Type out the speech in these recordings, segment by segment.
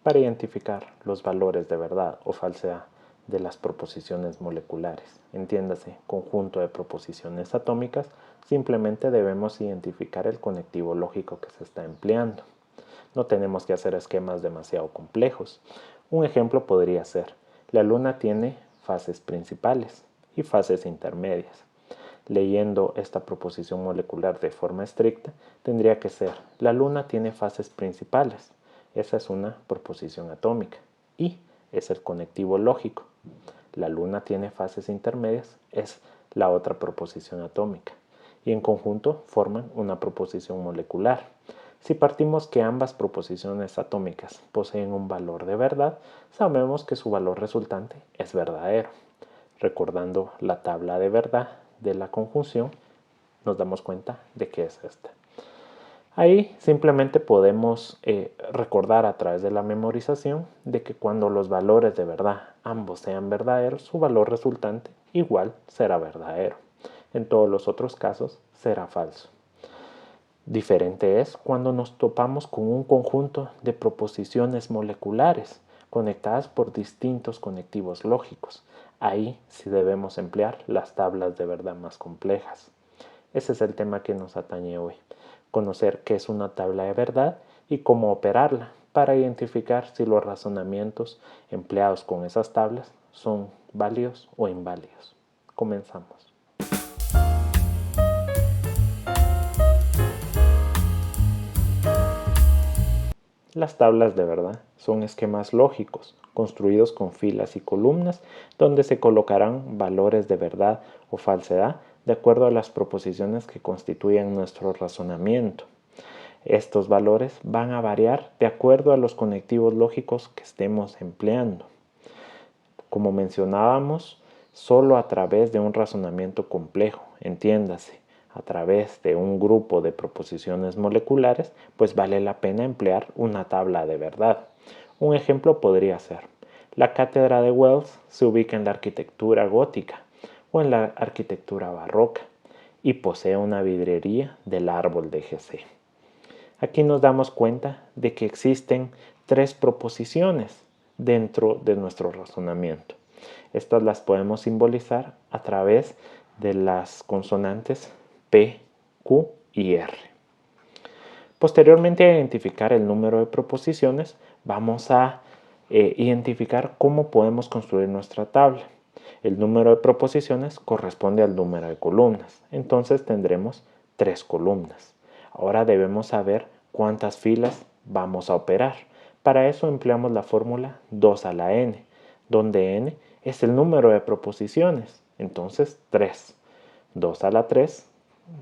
para identificar los valores de verdad o falsedad de las proposiciones moleculares. Entiéndase, conjunto de proposiciones atómicas, simplemente debemos identificar el conectivo lógico que se está empleando. No tenemos que hacer esquemas demasiado complejos. Un ejemplo podría ser: la Luna tiene fases principales y fases intermedias. Leyendo esta proposición molecular de forma estricta, tendría que ser: la Luna tiene fases principales. Esa es una proposición atómica y es el conectivo lógico. La Luna tiene fases intermedias, es la otra proposición atómica, y en conjunto forman una proposición molecular. Si partimos que ambas proposiciones atómicas poseen un valor de verdad, sabemos que su valor resultante es verdadero. Recordando la tabla de verdad de la conjunción, nos damos cuenta de que es esta. Ahí simplemente podemos recordar a través de la memorización de que cuando los valores de verdad ambos sean verdaderos, su valor resultante igual será verdadero. En todos los otros casos será falso. Diferente es cuando nos topamos con un conjunto de proposiciones moleculares conectadas por distintos conectivos lógicos. Ahí sí debemos emplear las tablas de verdad más complejas. Ese es el tema que nos atañe hoy: conocer qué es una tabla de verdad y cómo operarla para identificar si los razonamientos empleados con esas tablas son válidos o inválidos. Comenzamos. Las tablas de verdad son esquemas lógicos construidos con filas y columnas donde se colocarán valores de verdad o falsedad de acuerdo a las proposiciones que constituyen nuestro razonamiento. Estos valores van a variar de acuerdo a los conectivos lógicos que estemos empleando. Como mencionábamos, solo a través de un razonamiento complejo, entiéndase, a través de un grupo de proposiciones moleculares, pues vale la pena emplear una tabla de verdad. Un ejemplo podría ser: la cátedra de Wells se ubica en la arquitectura gótica o en la arquitectura barroca y posee una vidriería del árbol de Jesse. Aquí nos damos cuenta de que existen tres proposiciones dentro de nuestro razonamiento. Estas las podemos simbolizar a través de las consonantes P, Q y R. Posteriormente a identificar el número de proposiciones, vamos a identificar cómo podemos construir nuestra tabla. El número de proposiciones corresponde al número de columnas, entonces tendremos 3 columnas. Ahora debemos saber cuántas filas vamos a operar. Para eso empleamos la fórmula 2 a la n, donde n es el número de proposiciones, entonces 3. 2 a la 3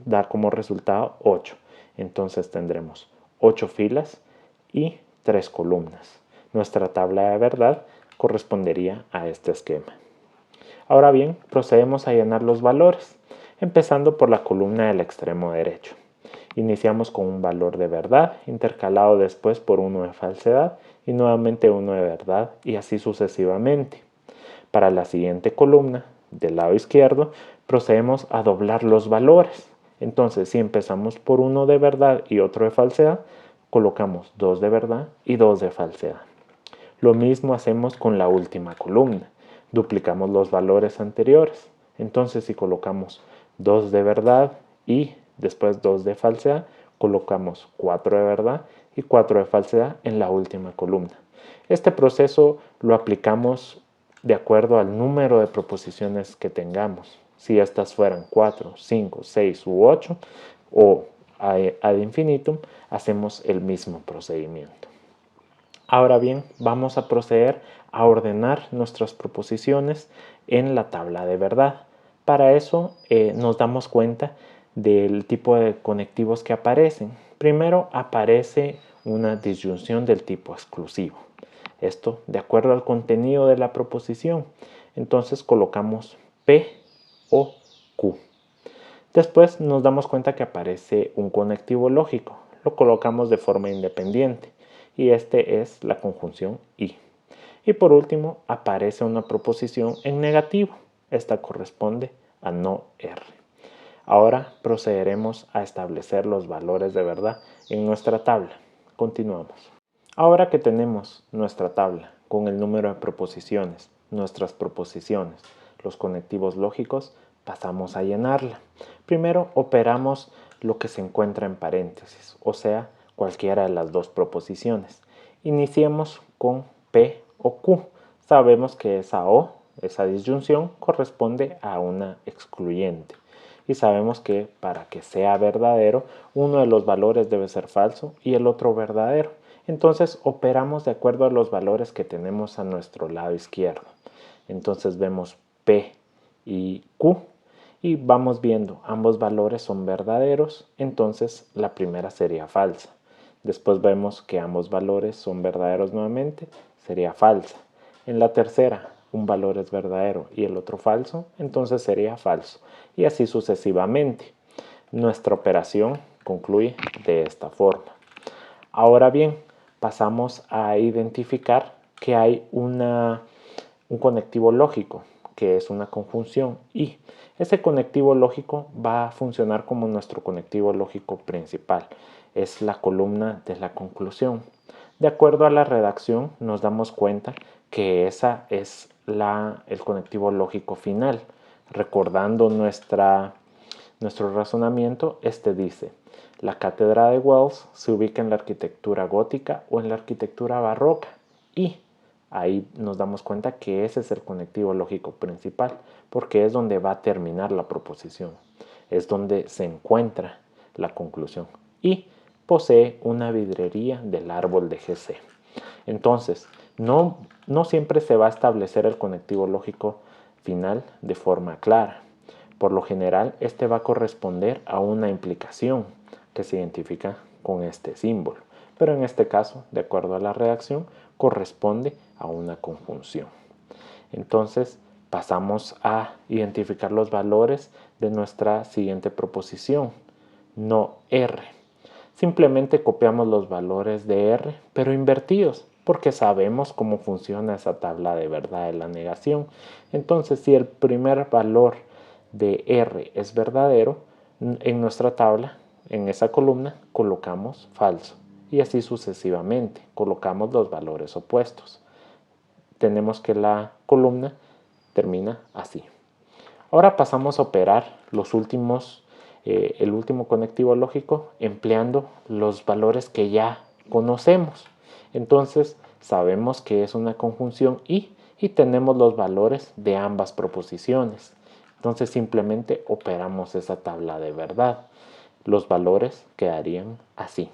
da como resultado 8. Entonces tendremos 8 filas y 3 columnas. Nuestra tabla de verdad correspondería a este esquema. Ahora bien, procedemos a llenar los valores, empezando por la columna del extremo derecho. Iniciamos con un valor de verdad, intercalado después por uno de falsedad y nuevamente uno de verdad, y así sucesivamente. Para la siguiente columna, del lado izquierdo, procedemos a doblar los valores. Entonces, si empezamos por uno de verdad y otro de falsedad, colocamos 2 de verdad y 2 de falsedad. Lo mismo hacemos con la última columna. Duplicamos los valores anteriores. Entonces, si colocamos 2 de verdad y después 2 de falsedad, colocamos 4 de verdad y 4 de falsedad en la última columna. Este proceso lo aplicamos de acuerdo al número de proposiciones que tengamos. Si estas fueran 4, 5, 6 u 8 o ad infinitum, hacemos el mismo procedimiento. Ahora bien, vamos a proceder a ordenar nuestras proposiciones en la tabla de verdad. Para eso nos damos cuenta del tipo de conectivos que aparecen. Primero aparece una disyunción del tipo exclusivo. Esto de acuerdo al contenido de la proposición. Entonces colocamos P o Q. Después nos damos cuenta que aparece un conectivo lógico. Lo colocamos de forma independiente y este es la conjunción y. Y por último aparece una proposición en negativo. Esta corresponde a no R. Ahora procederemos a establecer los valores de verdad en nuestra tabla. Continuamos. Ahora que tenemos nuestra tabla con el número de proposiciones, nuestras proposiciones, los conectivos lógicos, pasamos a llenarla. Primero operamos lo que se encuentra en paréntesis, o sea, cualquiera de las dos proposiciones. Iniciemos con P o Q. Sabemos que esa O, esa disyunción, corresponde a una excluyente. Y sabemos que para que sea verdadero, uno de los valores debe ser falso y el otro verdadero. Entonces operamos de acuerdo a los valores que tenemos a nuestro lado izquierdo. Entonces vemos P y Q y vamos viendo ambos valores son verdaderos, entonces la primera sería falsa. Después vemos que ambos valores son verdaderos nuevamente, sería falsa. En la tercera, un valor es verdadero y el otro falso, entonces sería falso. Y así sucesivamente. Nuestra operación concluye de esta forma. Ahora bien, pasamos a identificar que hay un conectivo lógico, que es una conjunción y ese conectivo lógico va a funcionar como nuestro conectivo lógico principal. Es la columna de la conclusión. De acuerdo a la redacción, nos damos cuenta que esa es el conectivo lógico final. Recordando nuestro razonamiento, este dice: la cátedra de Wells se ubica en la arquitectura gótica o en la arquitectura barroca. Y ahí nos damos cuenta que ese es el conectivo lógico principal, porque es donde va a terminar la proposición. Es donde se encuentra la conclusión. Y posee una vidrería del árbol de GC. Entonces, no siempre se va a establecer el conectivo lógico final de forma clara. Por lo general, este va a corresponder a una implicación que se identifica con este símbolo. Pero en este caso, de acuerdo a la redacción, corresponde a una conjunción. Entonces, pasamos a identificar los valores de nuestra siguiente proposición, no R. Simplemente copiamos los valores de R, pero invertidos, porque sabemos cómo funciona esa tabla de verdad de la negación. Entonces, si el primer valor de R es verdadero, en nuestra tabla, en esa columna, colocamos falso. Y así sucesivamente, colocamos los valores opuestos. Tenemos que la columna termina así. Ahora pasamos a operar el último conectivo lógico empleando los valores que ya conocemos. Entonces sabemos que es una conjunción y tenemos los valores de ambas proposiciones. Entonces simplemente operamos esa tabla de verdad. Los valores quedarían así.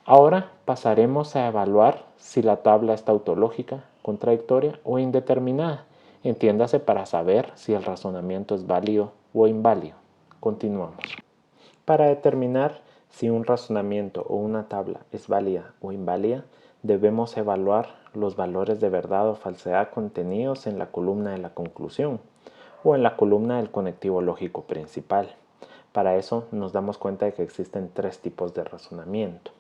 Ahora pasaremos a evaluar si la tabla es tautológica, contradictoria o indeterminada. Entiéndase, para saber si el razonamiento es válido o inválido. Continuamos. Para determinar si un razonamiento o una tabla es válida o inválida, debemos evaluar los valores de verdad o falsedad contenidos en la columna de la conclusión o en la columna del conectivo lógico principal. Para eso nos damos cuenta de que existen tres tipos de razonamiento.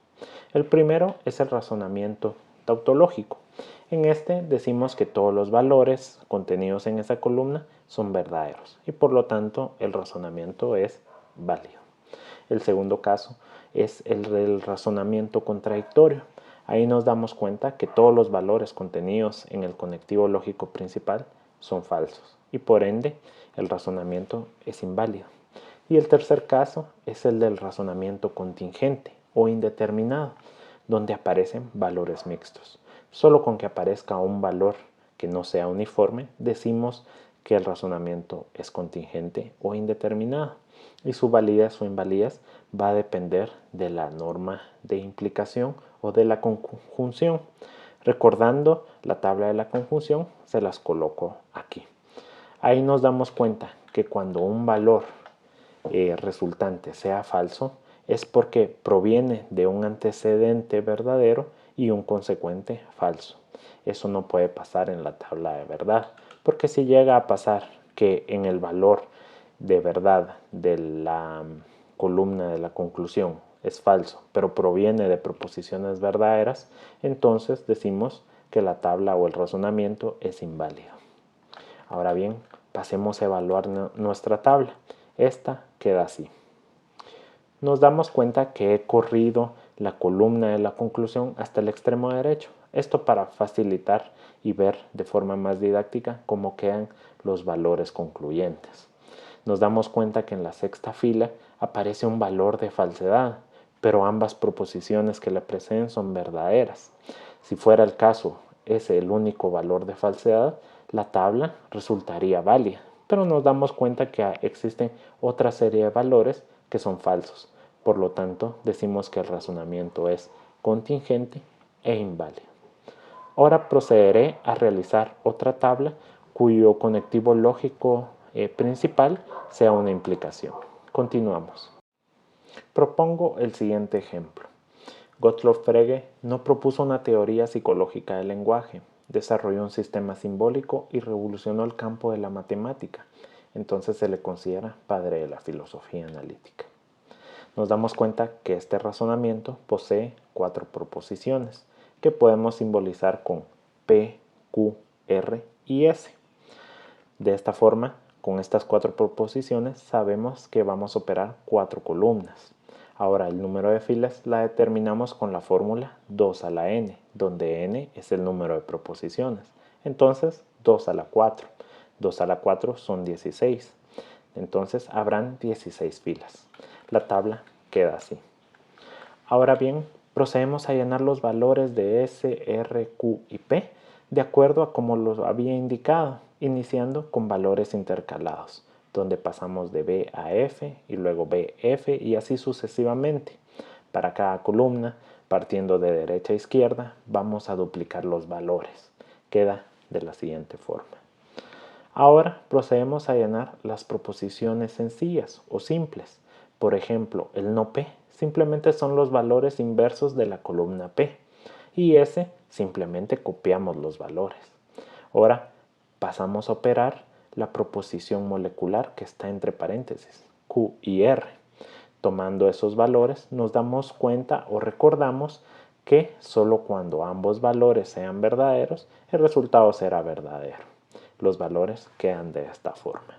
El primero es el razonamiento tautológico. En este decimos que todos los valores contenidos en esa columna son verdaderos y por lo tanto el razonamiento es válido. El segundo caso es el del razonamiento contradictorio. Ahí nos damos cuenta que todos los valores contenidos en el conectivo lógico principal son falsos y por ende el razonamiento es inválido. Y el tercer caso es el del razonamiento contingente o indeterminado, donde aparecen valores mixtos. Solo con que aparezca un valor que no sea uniforme, decimos que el razonamiento es contingente o indeterminado. Y su validez o invalidez va a depender de la norma de implicación o de la conjunción. Recordando la tabla de la conjunción, se las coloco aquí. Ahí nos damos cuenta que cuando un valor resultante sea falso, es porque proviene de un antecedente verdadero y un consecuente falso. Eso no puede pasar en la tabla de verdad, porque si llega a pasar que en el valor de verdad de la columna de la conclusión es falso, pero proviene de proposiciones verdaderas, entonces decimos que la tabla o el razonamiento es inválido. Ahora bien, pasemos a evaluar nuestra tabla. Esta queda así. Nos damos cuenta que he corrido la columna de la conclusión hasta el extremo derecho. Esto para facilitar y ver de forma más didáctica cómo quedan los valores concluyentes. Nos damos cuenta que en la sexta fila aparece un valor de falsedad, pero ambas proposiciones que le preceden son verdaderas. Si fuera el caso, ese el único valor de falsedad, la tabla resultaría válida, pero nos damos cuenta que existen otra serie de valores que son falsos. Por lo tanto, decimos que el razonamiento es contingente e inválido. Ahora procederé a realizar otra tabla cuyo conectivo lógico principal sea una implicación. Continuamos. Propongo el siguiente ejemplo. Gottlob Frege no propuso una teoría psicológica del lenguaje, desarrolló un sistema simbólico y revolucionó el campo de la matemática. Entonces se le considera padre de la filosofía analítica. Nos damos cuenta que este razonamiento posee 4 proposiciones que podemos simbolizar con P, Q, R y S. De esta forma, con estas 4 proposiciones sabemos que vamos a operar 4 columnas. Ahora el número de filas la determinamos con la fórmula 2 a la n, donde n es el número de proposiciones. Entonces 2 a la 4. 2 a la 4 son 16. Entonces habrán 16 filas. La tabla queda así. Ahora bien, procedemos a llenar los valores de S, R, Q y P de acuerdo a como los había indicado, iniciando con valores intercalados, donde pasamos de B a F y luego B, F y así sucesivamente. Para cada columna, partiendo de derecha a izquierda, vamos a duplicar los valores. Queda de la siguiente forma. Ahora procedemos a llenar las proposiciones sencillas o simples. Por ejemplo, el no P simplemente son los valores inversos de la columna P y S simplemente copiamos los valores. Ahora pasamos a operar la proposición molecular que está entre paréntesis, Q y R. Tomando esos valores nos damos cuenta o recordamos que solo cuando ambos valores sean verdaderos el resultado será verdadero. Los valores quedan de esta forma.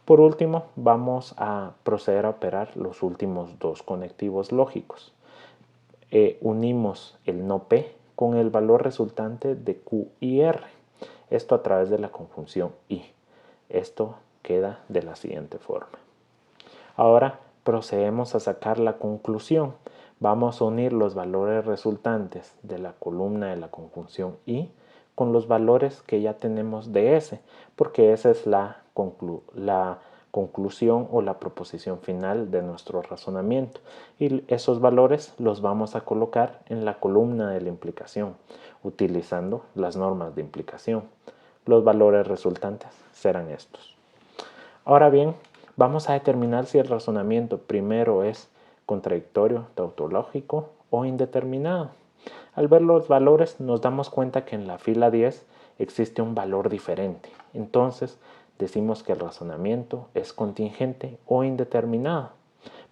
Por último, vamos a proceder a operar los últimos 2 conectivos lógicos. Unimos el no P con el valor resultante de Q y R. Esto a través de la conjunción y. Esto queda de la siguiente forma. Ahora procedemos a sacar la conclusión. Vamos a unir los valores resultantes de la columna de la conjunción y con los valores que ya tenemos de S, porque esa es la conclusión o la proposición final de nuestro razonamiento. Y esos valores los vamos a colocar en la columna de la implicación, utilizando las normas de implicación. Los valores resultantes serán estos. Ahora bien, vamos a determinar si el razonamiento primero es contradictorio, tautológico o indeterminado. Al ver los valores nos damos cuenta que en la fila 10 existe un valor diferente. Entonces decimos que el razonamiento es contingente o indeterminado.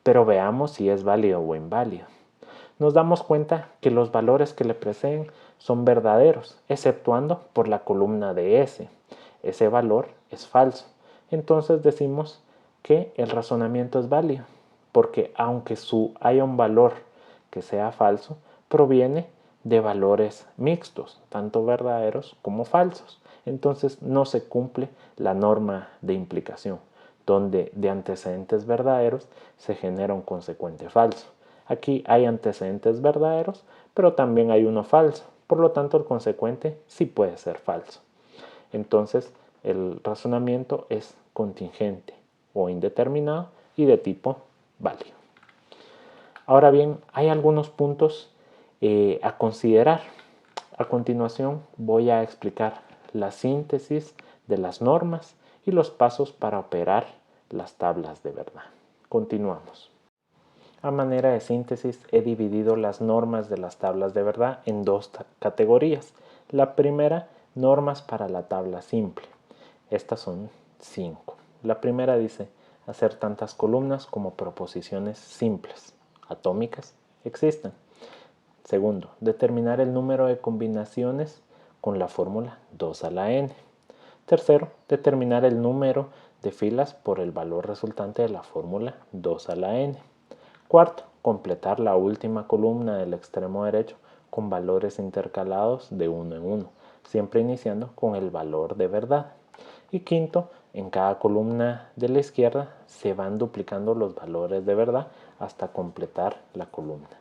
Pero veamos si es válido o inválido. Nos damos cuenta que los valores que le preceden son verdaderos, exceptuando por la columna de S. Ese valor es falso. Entonces decimos que el razonamiento es válido, porque aunque haya un valor que sea falso, proviene de valores mixtos, tanto verdaderos como falsos. Entonces no se cumple la norma de implicación, donde de antecedentes verdaderos se genera un consecuente falso. Aquí hay antecedentes verdaderos, pero también hay uno falso. Por lo tanto, el consecuente sí puede ser falso. Entonces, el razonamiento es contingente o indeterminado y de tipo válido. Ahora bien, hay algunos puntos a considerar. A continuación voy a explicar la síntesis de las normas y los pasos para operar las tablas de verdad. Continuamos. A manera de síntesis he dividido las normas de las tablas de verdad en 2 categorías. La primera, normas para la tabla simple. Estas son 5. La primera dice hacer tantas columnas como proposiciones simples, atómicas, existen. Segundo, determinar el número de combinaciones con la fórmula 2 a la n. Tercero, determinar el número de filas por el valor resultante de la fórmula 2 a la n. Cuarto, completar la última columna del extremo derecho con valores intercalados de 1 en 1, siempre iniciando con el valor de verdad. Y quinto, en cada columna de la izquierda se van duplicando los valores de verdad hasta completar la columna.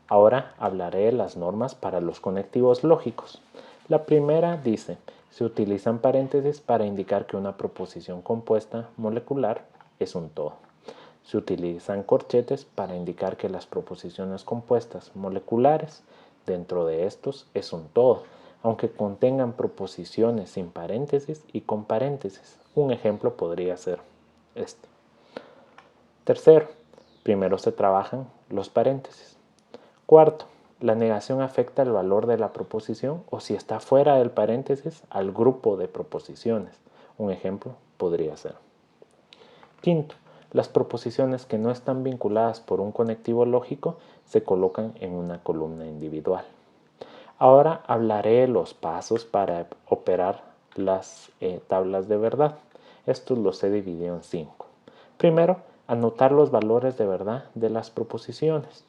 Ahora hablaré de las normas para los conectivos lógicos. La primera dice: se utilizan paréntesis para indicar que una proposición compuesta molecular es un todo. Se utilizan corchetes para indicar que las proposiciones compuestas moleculares dentro de estos es un todo, aunque contengan proposiciones sin paréntesis y con paréntesis. Un ejemplo podría ser este. Tercero, primero se trabajan los paréntesis. Cuarto, la negación afecta el valor de la proposición o, si está fuera del paréntesis, al grupo de proposiciones. Un ejemplo podría ser. Quinto, las proposiciones que no están vinculadas por un conectivo lógico se colocan en una columna individual. Ahora hablaré de los pasos para operar las tablas de verdad. Estos los he dividido en 5. Primero, anotar los valores de verdad de las proposiciones.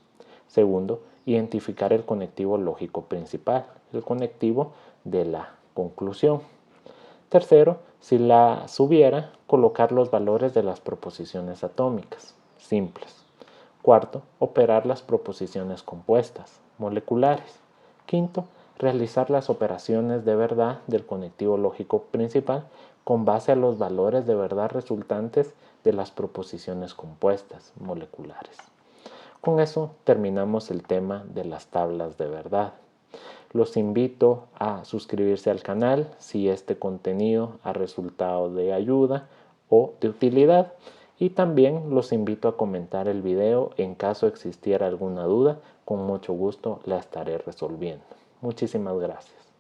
Segundo, identificar el conectivo lógico principal, el conectivo de la conclusión. Tercero, si las hubiera, colocar los valores de las proposiciones atómicas, simples. Cuarto, operar las proposiciones compuestas, moleculares. Quinto, realizar las operaciones de verdad del conectivo lógico principal con base a los valores de verdad resultantes de las proposiciones compuestas, moleculares. Con eso terminamos el tema de las tablas de verdad. Los invito a suscribirse al canal si este contenido ha resultado de ayuda o de utilidad, y también los invito a comentar el video en caso existiera alguna duda. Con mucho gusto la estaré resolviendo. Muchísimas gracias.